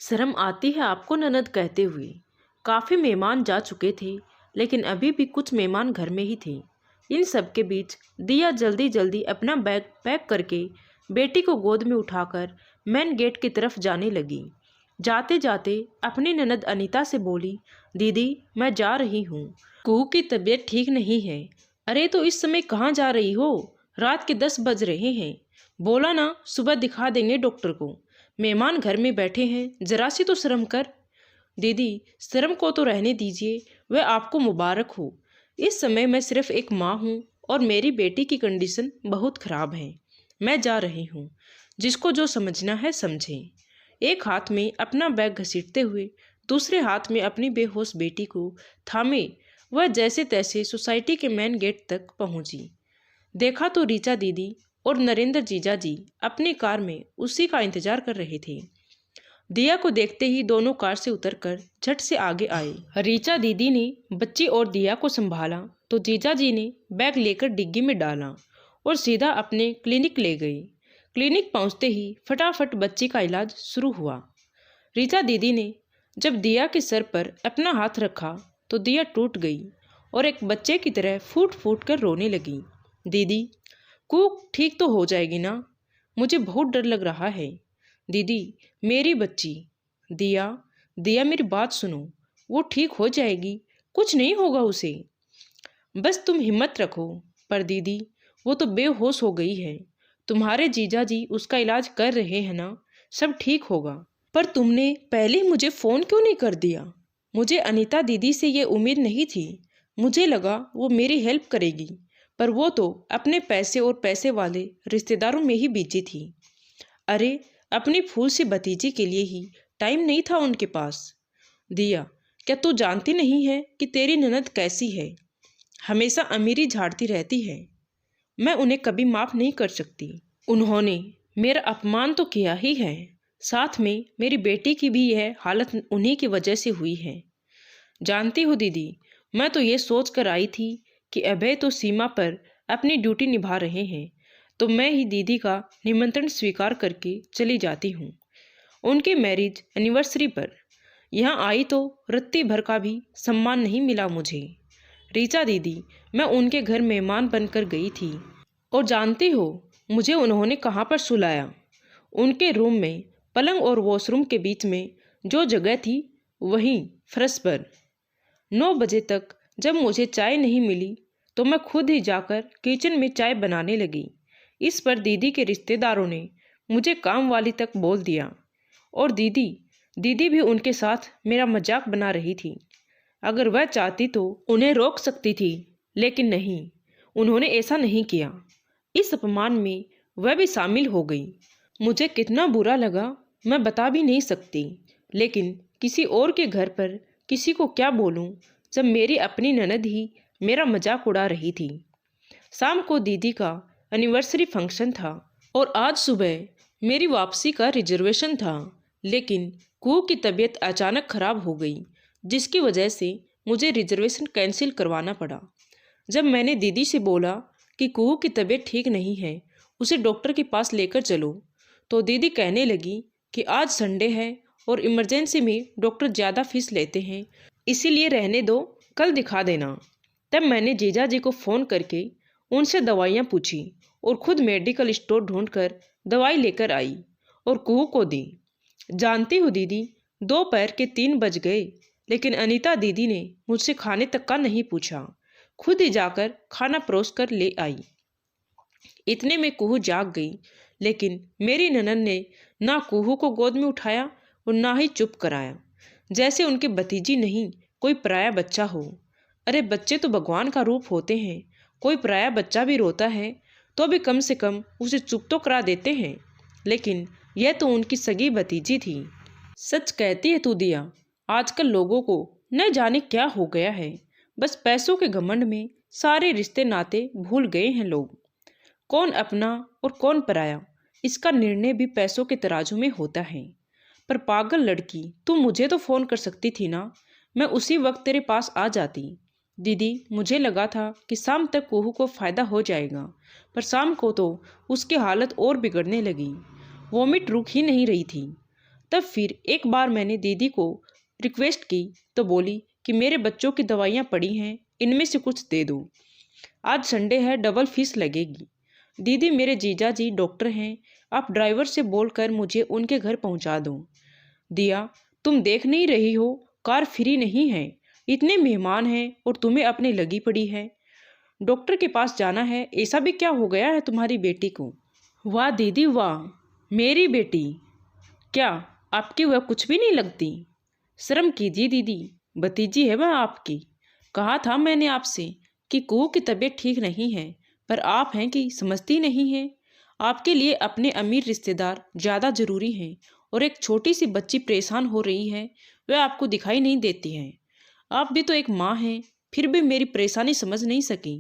शर्म आती है आपको ननद कहते हुए। काफ़ी मेहमान जा चुके थे, लेकिन अभी भी कुछ मेहमान घर में ही थे। इन सब के बीच दिया जल्दी जल्दी अपना बैग पैक करके बेटी को गोद में उठाकर मेन गेट की तरफ जाने लगी। जाते जाते अपनी ननद अनीता से बोली, दीदी मैं जा रही हूँ, कुहू की तबीयत ठीक नहीं है। अरे तो इस समय कहाँ जा रही हो? रात के 10 बज रहे हैं। बोला ना सुबह दिखा देंगे डॉक्टर को। मेहमान घर में बैठे हैं, जरा सी तो शर्म कर। दीदी शर्म को तो रहने दीजिए, वह आपको मुबारक हो। इस समय मैं सिर्फ एक माँ हूँ और मेरी बेटी की कंडीशन बहुत ख़राब है। मैं जा रही हूँ, जिसको जो समझना है समझे। एक हाथ में अपना बैग घसीटते हुए दूसरे हाथ में अपनी बेहोश बेटी को थामे वह जैसे तैसे सोसाइटी के मेन गेट तक पहुंची। देखा तो रीचा दीदी और नरेंद्र जीजा जी अपनी कार में उसी का इंतजार कर रहे थे। दिया को देखते ही दोनों कार से उतरकर झट से आगे आए। रीचा दीदी ने बच्ची और दिया को संभाला तो जीजा जी ने बैग लेकर डिग्गी में डाला और सीधा अपने क्लिनिक ले गई। क्लिनिक पहुंचते ही फटाफट बच्ची का इलाज शुरू हुआ। रीचा दीदी ने जब दिया के सर पर अपना हाथ रखा तो दिया टूट गई और एक बच्चे की तरह फूट फूट कर रोने लगी। दीदी कुक ठीक तो हो जाएगी ना? मुझे बहुत डर लग रहा है। दीदी मेरी बच्ची। दिया दिया मेरी बात सुनो, वो ठीक हो जाएगी, कुछ नहीं होगा उसे, बस तुम हिम्मत रखो। पर दीदी वो तो बेहोश हो गई है, तुम्हारे जीजा जी उसका इलाज कर रहे हैं ना, सब ठीक होगा। पर तुमने पहले मुझे फ़ोन क्यों नहीं कर दिया? मुझे अनीता दीदी से ये उम्मीद नहीं थी। मुझे लगा वो मेरी हेल्प करेगी, पर वो तो अपने पैसे और पैसे वाले रिश्तेदारों में ही बिजी थी। अरे अपनी फूल सी भतीजी के लिए ही टाइम नहीं था उनके पास। दिया क्या तू जानती नहीं है कि तेरी ननद कैसी है? हमेशा अमीरी झाड़ती रहती है। मैं उन्हें कभी माफ़ नहीं कर सकती। उन्होंने मेरा अपमान तो किया ही है, साथ में मेरी बेटी की भी यह हालत उन्हीं की वजह से हुई है। जानती हो दीदी, मैं तो ये सोच कर आई थी कि अभय तो सीमा पर अपनी ड्यूटी निभा रहे हैं, तो मैं ही दीदी का निमंत्रण स्वीकार करके चली जाती हूँ उनके मैरिज एनिवर्सरी पर। यहाँ आई तो रत्ती भर का भी सम्मान नहीं मिला मुझे। रीचा दीदी मैं उनके घर मेहमान बनकर गई थी और जानती हो मुझे उन्होंने कहाँ पर सुलाया? उनके रूम में पलंग और वॉशरूम के बीच में जो जगह थी वहीं फर्श पर। 9 बजे तक जब मुझे चाय नहीं मिली तो मैं खुद ही जाकर किचन में चाय बनाने लगी। इस पर दीदी के रिश्तेदारों ने मुझे काम वाली तक बोल दिया और दीदी दीदी भी उनके साथ मेरा मजाक बना रही थी। अगर वह चाहती तो उन्हें रोक सकती थी, लेकिन नहीं, उन्होंने ऐसा नहीं किया। इस अपमान में वह भी शामिल हो गई। मुझे कितना बुरा लगा मैं बता भी नहीं सकती, लेकिन किसी और के घर पर किसी को क्या बोलूं जब मेरी अपनी ननद ही मेरा मजाक उड़ा रही थी। शाम को दीदी का एनिवर्सरी फंक्शन था और आज सुबह मेरी वापसी का रिजर्वेशन था, लेकिन कुहू की तबीयत अचानक खराब हो गई, जिसकी वजह से मुझे रिजर्वेशन कैंसिल करवाना पड़ा। जब मैंने दीदी से बोला कि कुहू की तबीयत ठीक नहीं है, उसे डॉक्टर के पास लेकर चलो, तो दीदी कहने लगी कि आज संडे है और इमरजेंसी में डॉक्टर ज़्यादा फीस लेते हैं, इसीलिए रहने दो, कल दिखा देना। तब मैंने जीजा जी को फ़ोन करके उनसे दवाइयाँ पूछी और खुद मेडिकल स्टोर ढूंढकर दवाई लेकर आई और कुहू को दी। जानती हो दीदी, दोपहर के 3 बज गए, लेकिन अनीता दीदी ने मुझसे खाने तक का नहीं पूछा, खुद ही जाकर खाना परोस कर ले आई। इतने में कुहू जाग गई, लेकिन मेरी ननद ने ना कुहू को गोद में उठाया और ना ही चुप कराया, जैसे उनकी भतीजी नहीं कोई पराया बच्चा हो। अरे बच्चे तो भगवान का रूप होते हैं, कोई पराया बच्चा भी रोता है तो भी कम से कम उसे चुप तो करा देते हैं, लेकिन यह तो उनकी सगी भतीजी थी। सच कहती है तू दिया, आजकल लोगों को न जाने क्या हो गया है, बस पैसों के घमंड में सारे रिश्ते नाते भूल गए हैं लोग। कौन अपना और कौन पराया, इसका निर्णय भी पैसों के तराजू में होता है। पर पागल लड़की, तू मुझे तो फ़ोन कर सकती थी ना, मैं उसी वक्त तेरे पास आ जाती। दीदी मुझे लगा था कि शाम तक कुहू को फ़ायदा हो जाएगा, पर शाम को तो उसकी हालत और बिगड़ने लगी। वॉमिट रुक ही नहीं रही थी। तब फिर एक बार मैंने दीदी को रिक्वेस्ट की तो बोली कि मेरे बच्चों की दवाइयाँ पड़ी हैं, इनमें से कुछ दे दो, आज संडे है, डबल फीस लगेगी। दीदी मेरे जीजा जी डॉक्टर हैं, आप ड्राइवर से बोलकर मुझे उनके घर पहुंचा दो। दिया, तुम देख नहीं रही हो कार फ्री नहीं है, इतने मेहमान हैं और तुम्हें अपने लगी पड़ी है। डॉक्टर के पास जाना है, ऐसा भी क्या हो गया है तुम्हारी बेटी को? वाह दीदी वाह, मेरी बेटी, क्या आपकी वह कुछ भी नहीं लगती? शर्म कीजिए दीदी, भतीजी है वह आपकी। कहा था मैंने आपसे कि कुहू की तबीयत ठीक नहीं है, पर आप हैं कि समझती नहीं हैं। आपके लिए अपने अमीर रिश्तेदार ज़्यादा ज़रूरी हैं और एक छोटी सी बच्ची परेशान हो रही है, वह आपको दिखाई नहीं देती है। आप भी तो एक माँ हैं, फिर भी मेरी परेशानी समझ नहीं सकी।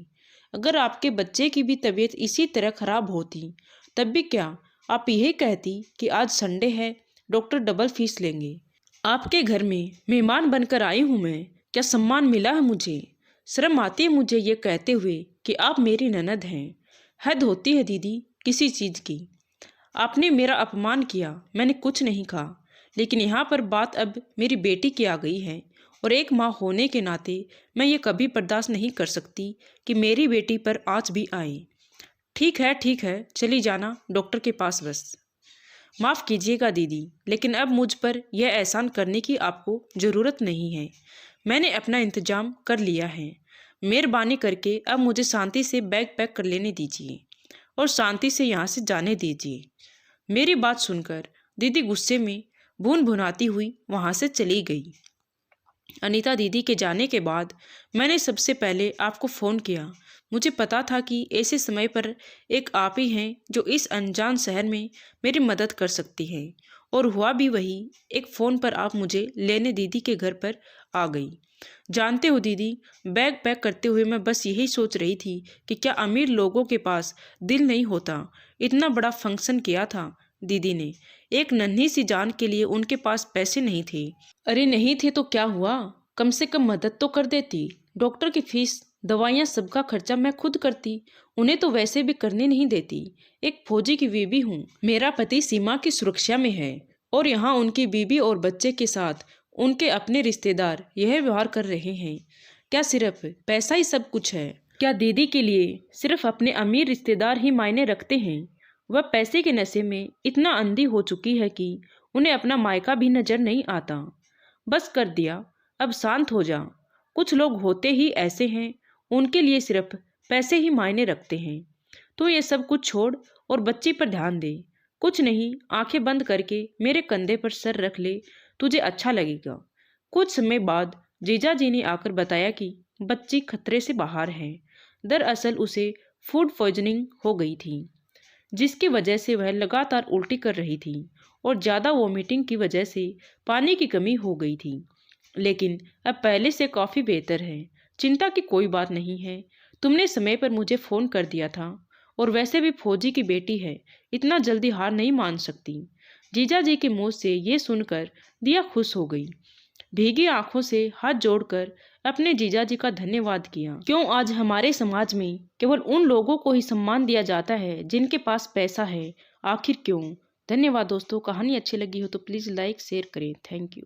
अगर आपके बच्चे की भी तबीयत इसी तरह खराब होती तब भी क्या आप यही कहती कि आज संडे है, डॉक्टर डबल फीस लेंगे? आपके घर में मेहमान बनकर आई हूँ मैं, क्या सम्मान मिला है मुझे? शर्म आती है मुझे ये कहते हुए कि आप मेरी ननद हैं। हद होती है दीदी किसी चीज़ की। आपने मेरा अपमान किया, मैंने कुछ नहीं कहा, लेकिन यहाँ पर बात अब मेरी बेटी की आ गई है और एक माँ होने के नाते मैं ये कभी बर्दाश्त नहीं कर सकती कि मेरी बेटी पर आँच भी आए। ठीक है, चली जाना डॉक्टर के पास बस। माफ़ कीजिएगा दीदी, लेकिन अब मुझ पर यह एहसान करने की आपको ज़रूरत नहीं है। मैंने अपना इंतजाम कर लिया है। मेहरबानी करके अब मुझे शांति से बैग पैक कर लेने दीजिए और शांति से यहाँ से जाने दीजिए। मेरी बात सुनकर दीदी गुस्से में भून भुनाती हुई वहाँ से चली गई। अनीता दीदी के जाने के बाद मैंने सबसे पहले आपको फ़ोन किया। मुझे पता था कि ऐसे समय पर एक आप ही हैं जो इस अनजान शहर में मेरी मदद कर सकती हैं, और हुआ भी वही। एक फ़ोन पर आप मुझे लेने दीदी के घर पर आ गई। जानते हो दीदी, बैग पैक करते हुए मैं बस यही सोच रही थी कि क्या अमीर लोगों के पास दिल नहीं होता। इतना बड़ा फंक्शन किया था दीदी ने, एक नन्ही सी जान के लिए उनके पास पैसे नहीं थे। अरे नहीं थे तो क्या हुआ, कम से कम मदद तो कर देती। डॉक्टर की फीस, दवाइयाँ, सबका खर्चा मैं खुद करती, उन्हें तो वैसे भी करने नहीं देती। एक फौजी की बीवी हूँ, मेरा पति सीमा की सुरक्षा में है और यहाँ उनकी बीवी और बच्चे के साथ उनके अपने रिश्तेदार यह व्यवहार कर रहे हैं। क्या सिर्फ पैसा ही सब कुछ है? क्या दीदी के लिए सिर्फ अपने अमीर रिश्तेदार ही मायने रखते हैं? वह पैसे के नशे में इतना अंधी हो चुकी है कि उन्हें अपना मायका भी नजर नहीं आता। बस कर दिया, अब शांत हो जा। कुछ लोग होते ही ऐसे हैं, उनके लिए सिर्फ पैसे ही मायने रखते हैं। तो ये सब कुछ छोड़ और बच्ची पर ध्यान दे। कुछ नहीं, आंखें बंद करके मेरे कंधे पर सर रख ले, तुझे अच्छा लगेगा। कुछ समय बाद जीजा जी ने आकर बताया कि बच्ची खतरे से बाहर है। दरअसल उसे फूड पॉइजनिंग हो गई थी, जिसकी वजह से वह लगातार उल्टी कर रही थी और ज़्यादा वोमिटिंग की वजह से पानी की कमी हो गई थी। लेकिन अब पहले से काफ़ी बेहतर है, चिंता की कोई बात नहीं है। तुमने समय पर मुझे फ़ोन कर दिया था, और वैसे भी फौजी की बेटी है, इतना जल्दी हार नहीं मान सकती। जीजा जी के मुंह से ये सुनकर दिया खुश हो गई। भीगी आंखों से हाथ जोड़कर अपने जीजा जी का धन्यवाद किया। क्यों आज हमारे समाज में केवल उन लोगों को ही सम्मान दिया जाता है जिनके पास पैसा है? आखिर क्यों? धन्यवाद दोस्तों। कहानी अच्छी लगी हो तो प्लीज़ लाइक शेयर करें। Thank you.